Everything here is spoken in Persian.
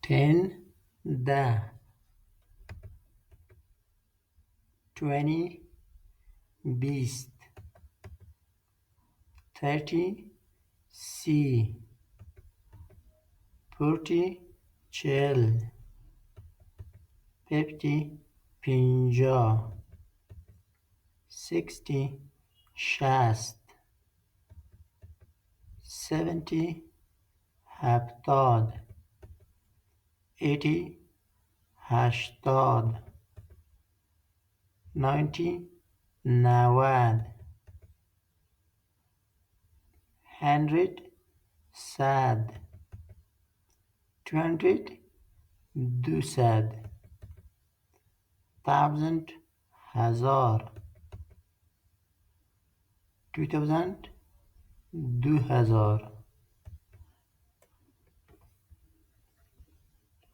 10 10 20 20 30 30 40 40 50 50 60 60 70 70 80 80 90 90 100 100 200 200 1000 1000 2000 2000